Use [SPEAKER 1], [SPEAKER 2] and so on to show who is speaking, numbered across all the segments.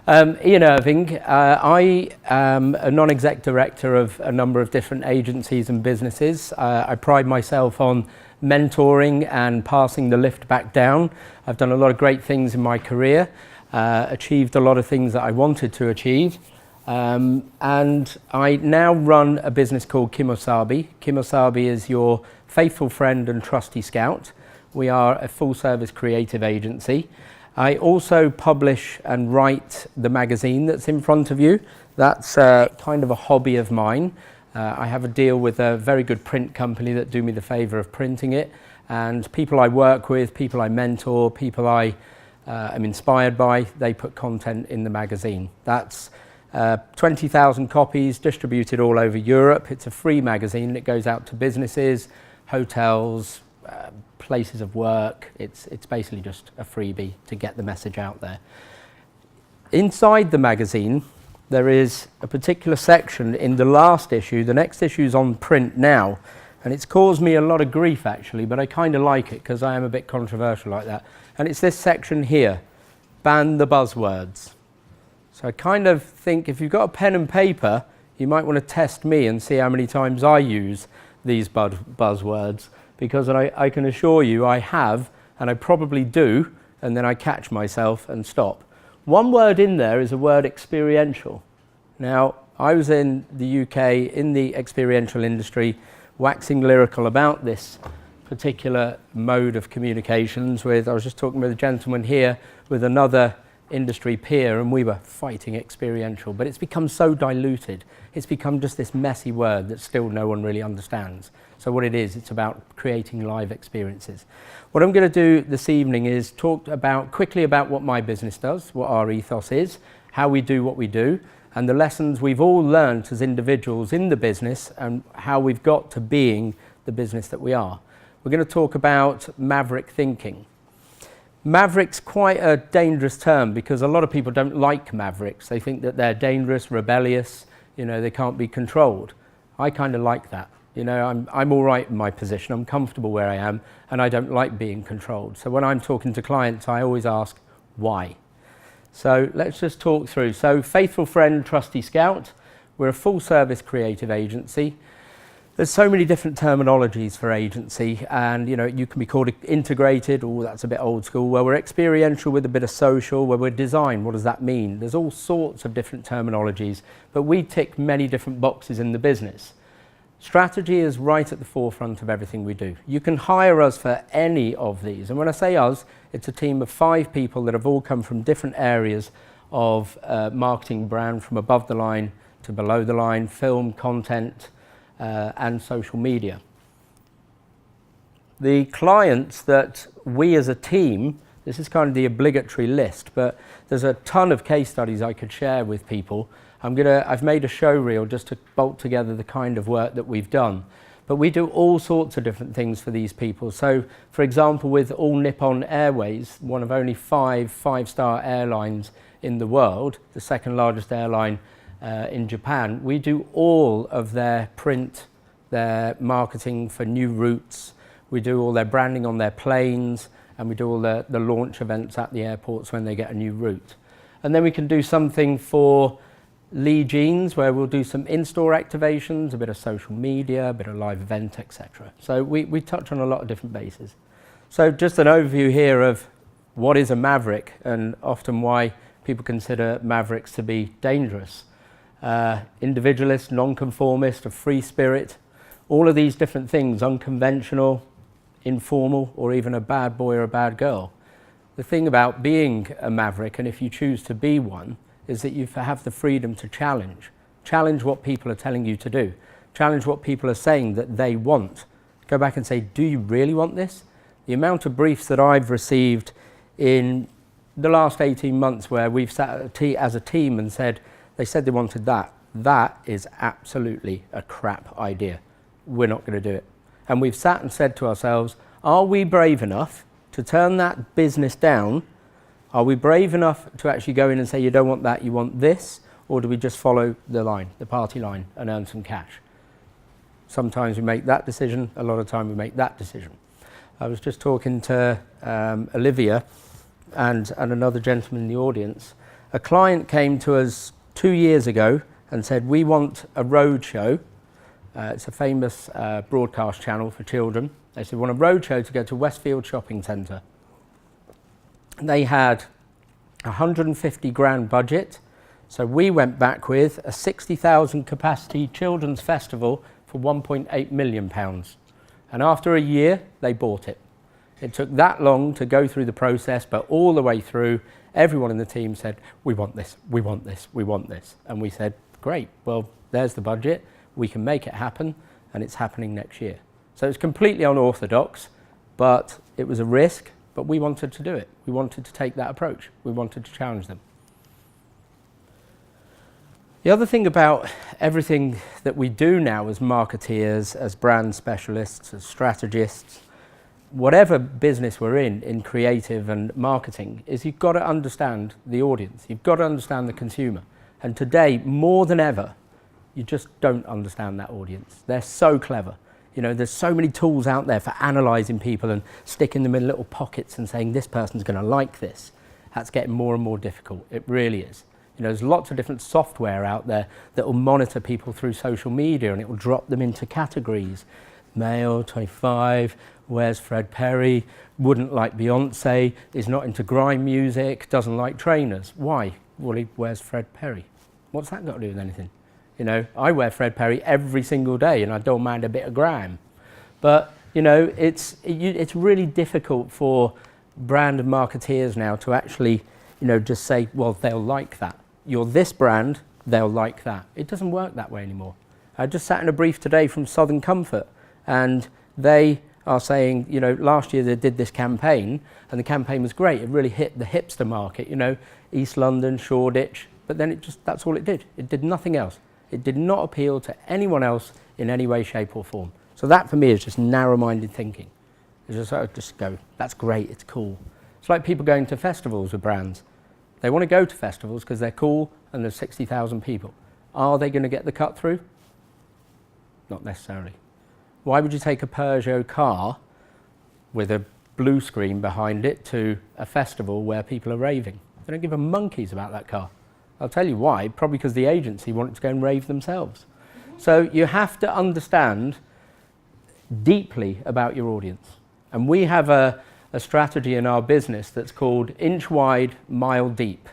[SPEAKER 1] Ian Irving. I am a non-exec director of a number of different agencies and businesses. I pride myself on mentoring and passing the lift back down. I've done a lot of great things in my career, achieved a lot of things that I wanted to achieve. And I now run a business called Kimosabi. Kimosabi is your faithful friend and trusty scout. We are a full-service creative agency. I also publish and write the magazine that's in front of you. That's kind of a hobby of mine. I have a deal with a very good print company that do me the favour of printing it. And people I work with, people I mentor, people I am inspired by, they put content in the magazine. That's 20,000 copies distributed all over Europe. It's a free magazine. It goes out to businesses, hotels, places of work. It's basically just a freebie to get the message out there. Inside the magazine, there is a particular section in the last issue. The next issue is on print now, and it's caused me a lot of grief actually, but I kind of like it because I am a bit controversial like that. And it's this section here, ban the buzzwords. So I kind of think if you've got a pen and paper, you might want to test me and see how many times I use these buzzwords, because I can assure you I have, and I probably do, and then I catch myself and stop. One word in there is the word experiential. Now, I was in the UK in the experiential industry, waxing lyrical about this particular mode of communications I was just talking with a gentleman here with another industry peer, and we were fighting experiential, but it's become so diluted. It's become just this messy word that still no one really understands. So what it is, it's about creating live experiences. What I'm going to do this evening is talk quickly about what my business does, what our ethos is, how we do what we do, and the lessons we've all learned as individuals in the business and how we've got to being the business that we are. We're going to talk about maverick thinking. Maverick's quite a dangerous term because a lot of people don't like mavericks. They think that they're dangerous, rebellious, they can't be controlled. I kind of like that. I'm all right in my position, I'm comfortable where I am, and I don't like being controlled. So when I'm talking to clients, I always ask, why? So let's just talk through. So faithful friend, trusty scout. We're a full-service creative agency. There's so many different terminologies for agency, and you can be called integrated, that's a bit old school, where we're experiential with a bit of social, where we're design, what does that mean? There's all sorts of different terminologies, but we tick many different boxes in the business. Strategy is right at the forefront of everything we do. You can hire us for any of these, and when I say us, it's a team of 5 people that have all come from different areas of marketing brand, from above the line to below the line, film, content, and social media. The clients that we as a team, this is kind of the obligatory list, but there's a ton of case studies I could share with people. I've made a show reel just to bolt together the kind of work that we've done. But we do all sorts of different things for these people. So, for example, with All Nippon Airways, one of only 5 five-star airlines in the world, the second largest airline in Japan, we do all of their print, their marketing for new routes, we do all their branding on their planes, and we do all the launch events at the airports when they get a new route. And then we can do something for Lee Jeans, where we'll do some in-store activations, a bit of social media, a bit of live event, etc. So we touch on a lot of different bases. So just an overview here of what is a maverick, and often why people consider mavericks to be dangerous. Individualist, non-conformist, a free spirit, all of these different things, unconventional, informal, or even a bad boy or a bad girl. The thing about being a maverick, and if you choose to be one, is that you have the freedom to challenge what people are telling you to do, challenge what people are saying that they want. Go back and say, do you really want this? The amount of briefs that I've received in the last 18 months where we've sat as a team and said, they said they wanted that. That is absolutely a crap idea. We're not going to do it. And we've sat and said to ourselves, are we brave enough to turn that business down? Are we brave enough to actually go in and say, you don't want that, you want this? Or do we just follow the line, the party line, and earn some cash? Sometimes we make that decision, a lot of time we make that decision. I was just talking to Olivia and another gentleman in the audience A client came to us 2 years ago and said, we want a road show. It's a famous broadcast channel for children. They said, we want a road show to go to Westfield Shopping Centre. They had a 150 grand budget. So we went back with a 60,000 capacity children's festival for £1.8 million. And after a year, they bought it. It took that long to go through the process, but all the way through, everyone in the team said, we want this, we want this, we want this. And we said, great, well, there's the budget, we can make it happen, and it's happening next year. So it's completely unorthodox, but it was a risk, but we wanted to do it. We wanted to take that approach. We wanted to challenge them. The other thing about everything that we do now as marketeers, as brand specialists, as strategists, whatever business we're in creative and marketing, is you've got to understand the audience. You've got to understand the consumer. And today, more than ever, you just don't understand that audience. They're so clever. You know, there's so many tools out there for analysing people and sticking them in little pockets and saying this person's going to like this. That's getting more and more difficult. It really is. You know, there's lots of different software out there that will monitor people through social media, and it will drop them into categories. Male, 25, wears Fred Perry, wouldn't like Beyonce, is not into grime music, doesn't like trainers. Why? Well, he wears Fred Perry. What's that got to do with anything? You know, I wear Fred Perry every single day and I don't mind a bit of grime. But, you know, it's really difficult for brand and marketeers now to actually, you know, just say, well, they'll like that. You're this brand, they'll like that. It doesn't work that way anymore. I just sat in a brief today from Southern Comfort, and they are saying, you know, last year they did this campaign and the campaign was great. It really hit the hipster market, you know, East London, Shoreditch, but then that's all it did. It did nothing else. It did not appeal to anyone else in any way, shape or form. So that for me is just narrow-minded thinking. It's just sort of just go, that's great, it's cool. It's like people going to festivals with brands. They want to go to festivals because they're cool and there's 60,000 people. Are they going to get the cut through? Not necessarily. Why would you take a Peugeot car with a blue screen behind it to a festival where people are raving? They don't give a monkeys about that car. I'll tell you why, probably because the agency wanted to go and rave themselves. So you have to understand deeply about your audience. And we have a strategy in our business that's called inch wide, mile deep.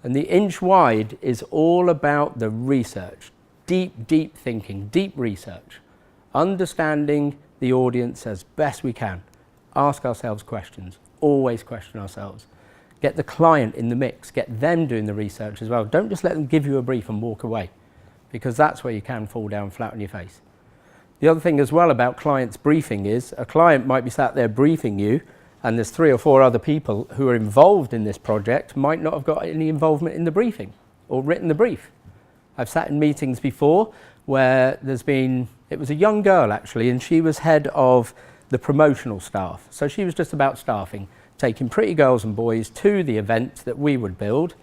[SPEAKER 1] And the inch wide is all about the research, deep thinking, deep research, understanding the audience as best we can. Ask ourselves questions, always question ourselves. Get the client in the mix, get them doing the research as well. Don't just let them give you a brief and walk away, because that's where you can fall down flat on your face. The other thing as well about clients briefing is a client might be sat there briefing you, and there's 3 or 4 other people who are involved in this project might not have got any involvement in the briefing or written the brief. I've sat in meetings before where it was a young girl actually, and she was head of the promotional staff. So she was just about staffing, taking pretty girls and boys to the event that we would build,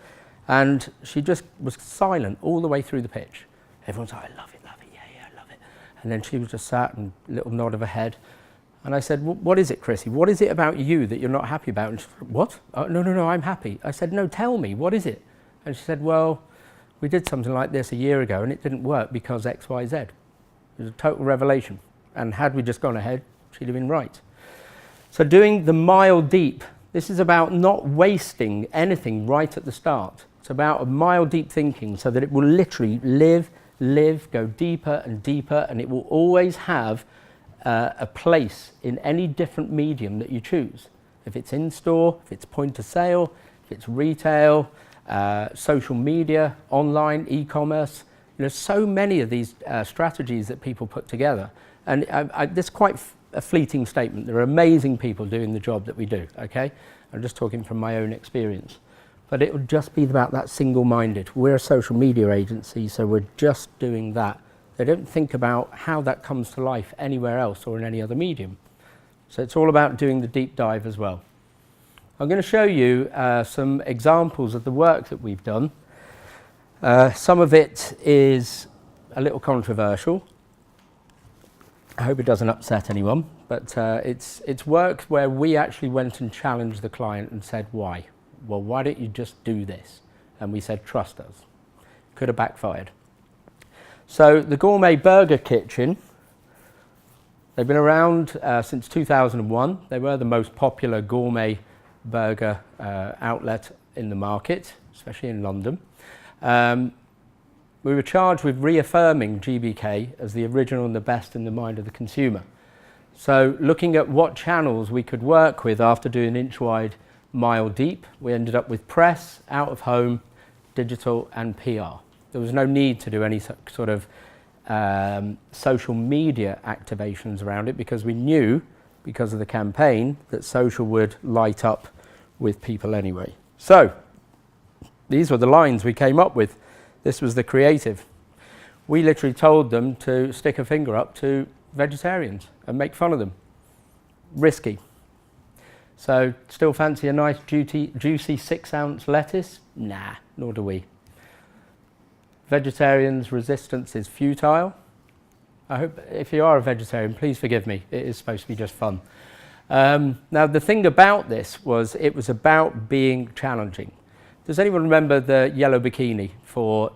[SPEAKER 1] and she just was silent all the way through the pitch. Everyone's like, I love it, yeah, I love it. And then she was just sat and a little nod of her head. And I said, what is it, Chrissy? What is it about you that you're not happy about? And she said, what? Oh, no, I'm happy. I said, no, tell me, what is it? And she said, well, we did something like this a year ago and it didn't work because X, Y, Z. It was a total revelation. And had we just gone ahead, she'd have been right. So doing the mile deep, this is about not wasting anything right at the start. It's about a mile deep thinking so that it will literally live, go deeper and deeper, and it will always have a place in any different medium that you choose. If it's in-store, if it's point of sale, if it's retail, social media, online, e-commerce. There's so many of these strategies that people put together. And this is quite a fleeting statement. There are amazing people doing the job that we do, okay? I'm just talking from my own experience. But it would just be about that single-minded. We're a social media agency, so we're just doing that. They don't think about how that comes to life anywhere else or in any other medium. So it's all about doing the deep dive as well. I'm going to show you some examples of the work that we've done. Some of it is a little controversial. I hope it doesn't upset anyone, but it's work where we actually went and challenged the client and said, why? Well, why don't you just do this? And we said, trust us. Could have backfired. So the Gourmet Burger Kitchen, they've been around since 2001. They were the most popular gourmet burger outlet in the market, especially in London. We were charged with reaffirming GBK as the original and the best in the mind of the consumer. So looking at what channels we could work with after doing inch wide, mile deep, we ended up with press, out of home, digital and PR. There was no need to do any sort of social media activations around it because we knew, because of the campaign, that social would light up with people anyway. So these were the lines we came up with. This was the creative. We literally told them to stick a finger up to vegetarians and make fun of them. Risky. So still fancy a nice juicy 6-ounce lettuce? Nah, nor do we. Vegetarians' resistance is futile. I hope if you are a vegetarian, please forgive me. It is supposed to be just fun. Now the thing about this was it was about being challenging. Does anyone remember the yellow bikini for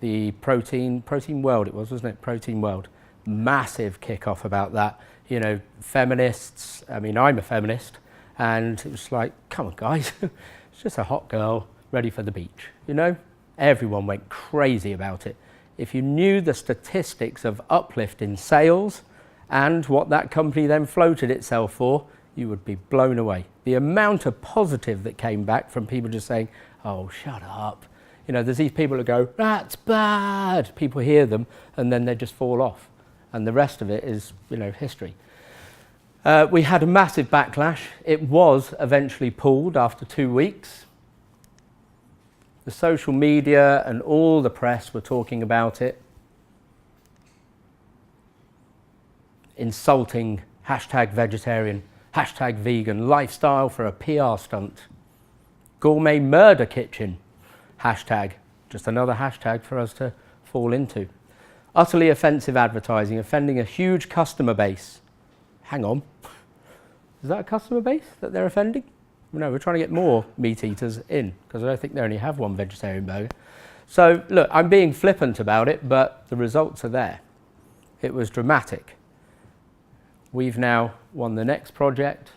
[SPEAKER 1] the Protein World? It was, wasn't it? Protein World. Massive kick-off about that. You know, feminists, I mean, I'm a feminist, and it was like, come on guys, it's just a hot girl ready for the beach, you know? Everyone went crazy about it. If you knew the statistics of uplift in sales and what that company then floated itself for, you would be blown away. The amount of positive that came back from people just saying, oh, shut up. You know, there's these people that go, that's bad. People hear them and then they just fall off. And the rest of it is, you know, history. We had a massive backlash. It was eventually pulled after 2 weeks. The social media and all the press were talking about it. Insulting, #vegetarian, #vegan, lifestyle for a PR stunt. Gourmet murder kitchen, #, just another hashtag for us to fall into. Utterly offensive advertising, offending a huge customer base. Hang on, is that a customer base that they're offending? No, we're trying to get more meat eaters in because I don't think they only have one vegetarian burger. So look, I'm being flippant about it, but the results are there. It was dramatic. We've now won the next project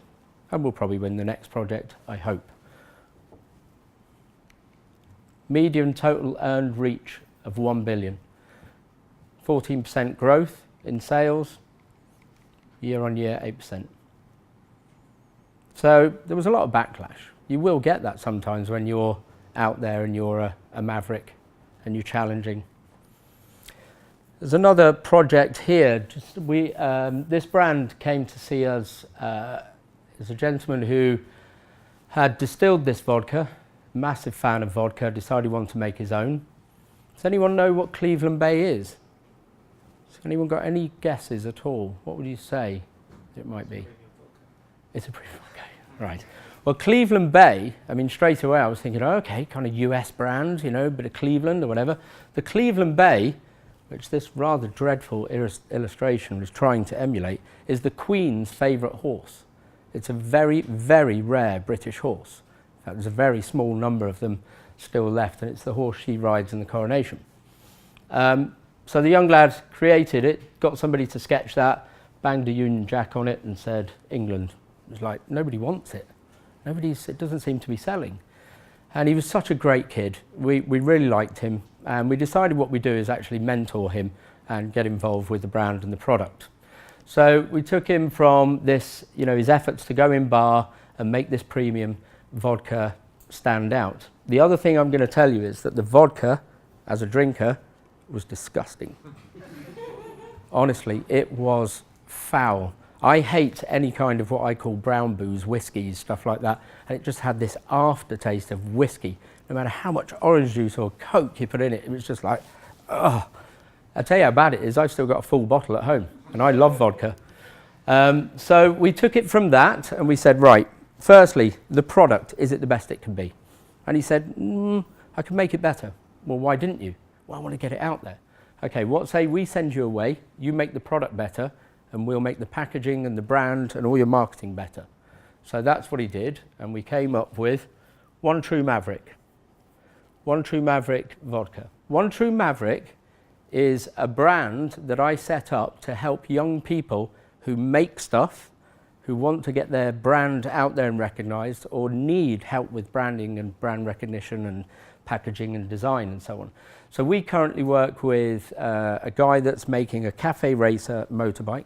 [SPEAKER 1] and we'll probably win the next project, I hope. Median total earned reach of 1 billion. 14% growth in sales, year on year 8%. So there was a lot of backlash. You will get that sometimes when you're out there and you're a maverick and you're challenging. There's another project here. This brand came to see us. There's a gentleman who had distilled this vodka, massive fan of vodka, decided he wanted to make his own. Does anyone know what Cleveland Bay is? Has anyone got any guesses at all? What would you say it might be? It's a premium, okay, right. Well, Cleveland Bay, I mean, straight away I was thinking, oh, okay, kind of US brand, you know, a bit of Cleveland or whatever. The Cleveland Bay, which this rather dreadful illustration was trying to emulate, is the Queen's favourite horse. It's a very, very rare British horse. In fact, there's a very small number of them still left, and it's the horse she rides in the coronation. So the young lad created it, got somebody to sketch that, banged a Union Jack on it and said, England. It was like, nobody wants it. It doesn't seem to be selling. And he was such a great kid. We really liked him. And we decided what we do is actually mentor him and get involved with the brand and the product. So we took him from this, you know, his efforts to go in bar and make this premium vodka stand out. The other thing I'm going to tell you is that the vodka, as a drinker, was disgusting. Honestly, it was foul. I hate any kind of what I call brown booze, whiskies, stuff like that, and it just had this aftertaste of whiskey. No matter how much orange juice or Coke you put in it, it was just like, ugh. I'll tell you how bad it is, I've still got a full bottle at home, and I love vodka. So we took it from that, and we said, right, firstly, the product, is it the best it can be? And he said, I can make it better. Well, why didn't you? Well, I want to get it out there. Okay, what say we send you away, you make the product better, and we'll make the packaging and the brand and all your marketing better. So that's what he did, and we came up with One True Maverick. One True Maverick vodka. One True Maverick is a brand that I set up to help young people who make stuff, who want to get their brand out there and recognised, or need help with branding and brand recognition and packaging and design and so on. So we currently work with a guy that's making a cafe racer motorbike,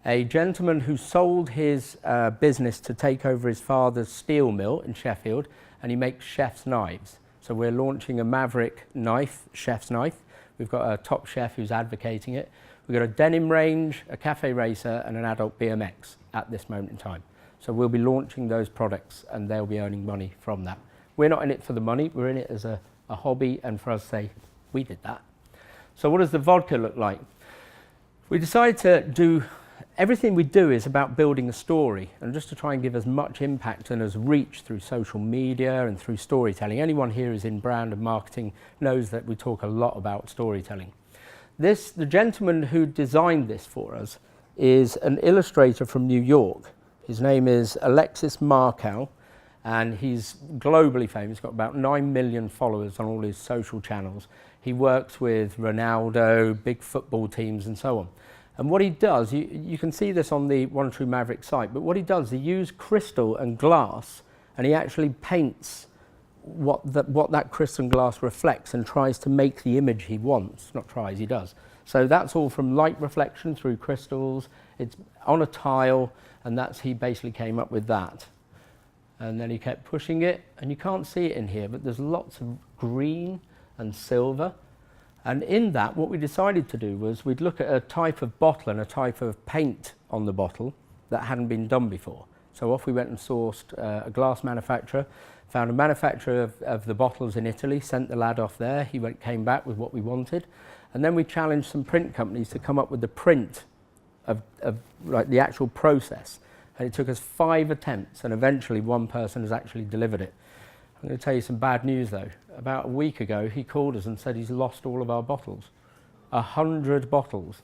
[SPEAKER 1] a gentleman who sold his business to take over his father's steel mill in Sheffield, and he makes chef's knives. So we're launching a Maverick knife, chef's knife. We've got a top chef who's advocating it. We've got a denim range, a cafe racer, and an adult BMX at this moment in time. So we'll be launching those products and they'll be earning money from that. We're not in it for the money, we're in it as a hobby, and for us to say, we did that. So what does the vodka look like? We decided to do, everything we do is about building a story, and just to try and give as much impact and as reach through social media and through storytelling. Anyone here who's in brand and marketing knows that we talk a lot about storytelling. The gentleman who designed this for us is an illustrator from New York. His name is Alexis Markel, and he's globally famous. He's got about 9 million followers on all his social channels. He works with Ronaldo, big football teams and so on. And what he does, you can see this on the One True Maverick site, but what he does, he uses crystal and glass, and he actually paints what that crystal and glass reflects and tries to make the image he wants. Not tries, he does. So that's all from light reflection through crystals. It's on a tile, and he basically came up with that. And then he kept pushing it, and you can't see it in here, but there's lots of green and silver. And in that, what we decided to do was we'd look at a type of bottle and a type of paint on the bottle that hadn't been done before. So off we went and sourced a glass manufacturer, found a manufacturer of the bottles in Italy, sent the lad off there. He came back with what we wanted. And then we challenged some print companies to come up with the print of like the actual process. And it took us 5 attempts, and eventually one person has actually delivered it. I'm going to tell you some bad news though. About a week ago, he called us and said he's lost all of our bottles. 100 bottles,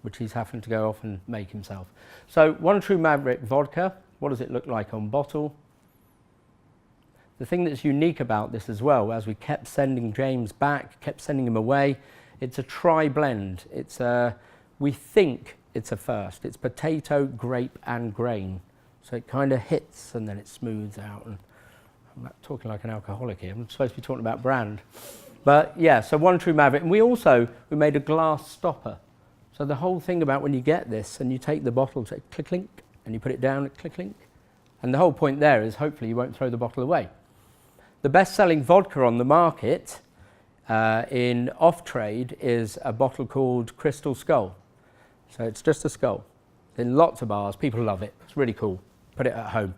[SPEAKER 1] which he's having to go off and make himself. So One True Maverick vodka, what does it look like on bottle? The thing that's unique about this as well, as we kept sending James back, kept sending him away, it's a tri-blend. We think it's a first. It's potato, grape and grain. So it kind of hits and then it smooths out. And I'm not talking like an alcoholic here. I'm supposed to be talking about brand. But yeah, so One True Maverick. And we made a glass stopper. So the whole thing about when you get this and you take the bottle, say click clink, and you put it down, click clink. And the whole point there is hopefully you won't throw the bottle away. The best-selling vodka on the market in off-trade is a bottle called Crystal Skull. So it's just a skull. In lots of bars, people love it. It's really cool. Put it at home.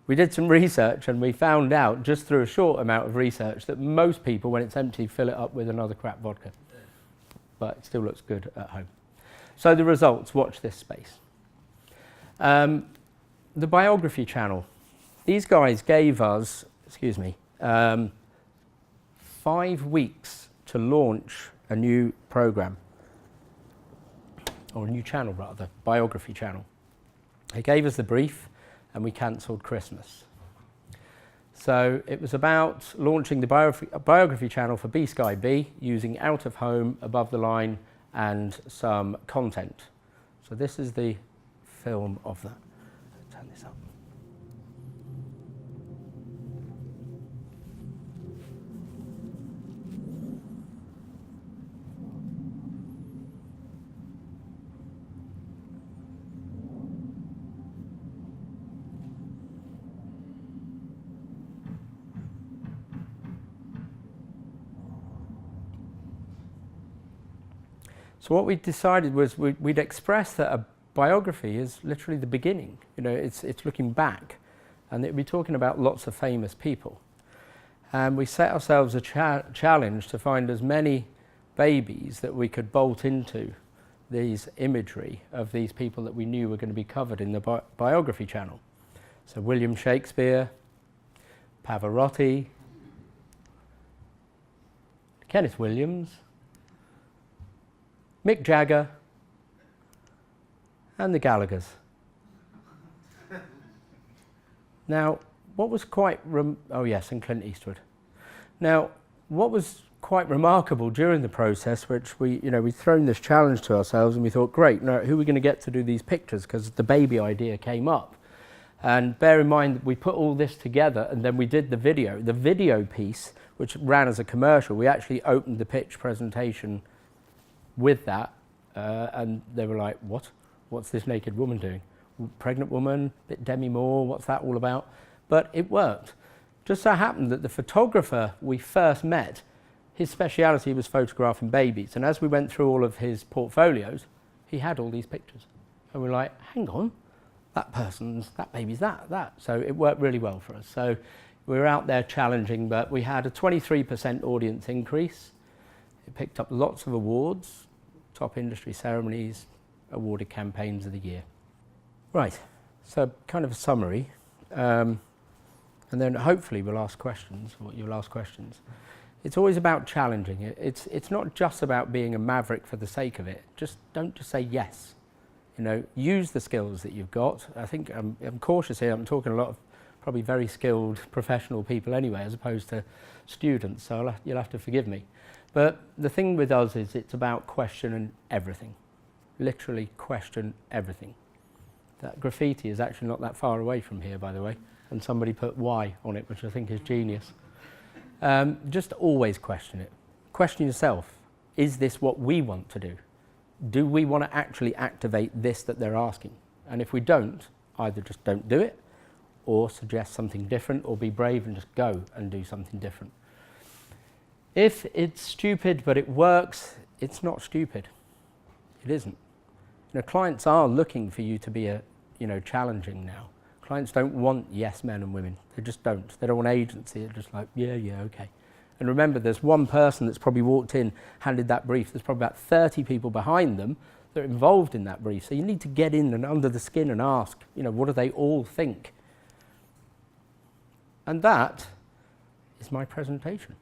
[SPEAKER 1] We did some research and we found out, just through a short amount of research, that most people, when it's empty, fill it up with another crap vodka. But it still looks good at home. So the results, watch this space. The biography channel. These guys gave us, 5 weeks to launch a new program. Or a new channel rather, biography channel. They gave us the brief and we cancelled Christmas. So it was about launching the biography channel for B Sky B using out of home, above the line and some content. So this is the film of that. Turn this up. So what we decided was we'd express that a biography is literally the beginning. You know, it's looking back, and it'd be talking about lots of famous people. And we set ourselves a challenge to find as many babies that we could bolt into these imagery of these people that we knew were going to be covered in the biography channel. So William Shakespeare, Pavarotti, Kenneth Williams, Mick Jagger, and the Gallaghers. Now, what was quite, oh yes, and Clint Eastwood. Now, what was quite remarkable during the process, which we'd thrown this challenge to ourselves and we thought, great, now who are we going to get to do these pictures? Because the baby idea came up. And bear in mind, we put all this together and then we did the video. The video piece, which ran as a commercial, we actually opened the pitch presentation with that. And they were like, what? What's this naked woman doing? Pregnant woman, bit Demi Moore, what's that all about? But it worked. Just so happened that the photographer we first met, his speciality was photographing babies. And as we went through all of his portfolios, he had all these pictures. And we're like, hang on, that baby's that. So it worked really well for us. So we were out there challenging, but we had a 23% audience increase. It picked up lots of awards, top industry ceremonies, awarded campaigns of the year. Right, so kind of a summary. And then hopefully we'll ask questions, or you'll ask questions. It's always about challenging it. It's not just about being a maverick for the sake of it. Don't just say yes. Use the skills that you've got. I think I'm cautious here. I'm talking a lot of probably very skilled professional people anyway, as opposed to students. So you'll have to forgive me. But the thing with us is it's about questioning everything. Literally question everything. That graffiti is actually not that far away from here, by the way. And somebody put Y on it, which I think is genius. Just always question it. Question yourself, is this what we want to do? Do we want to actually activate this that they're asking? And if we don't, either just don't do it, or suggest something different, or be brave and just go and do something different. If it's stupid but it works, it's not stupid. It isn't. Clients are looking for you to be challenging now. Clients don't want yes men and women. They just don't. They don't want agency. They're just like, yeah, okay. And remember, there's one person that's probably walked in, handed that brief. There's probably about 30 people behind them that are involved in that brief. So you need to get in and under the skin and ask, what do they all think? And that is my presentation.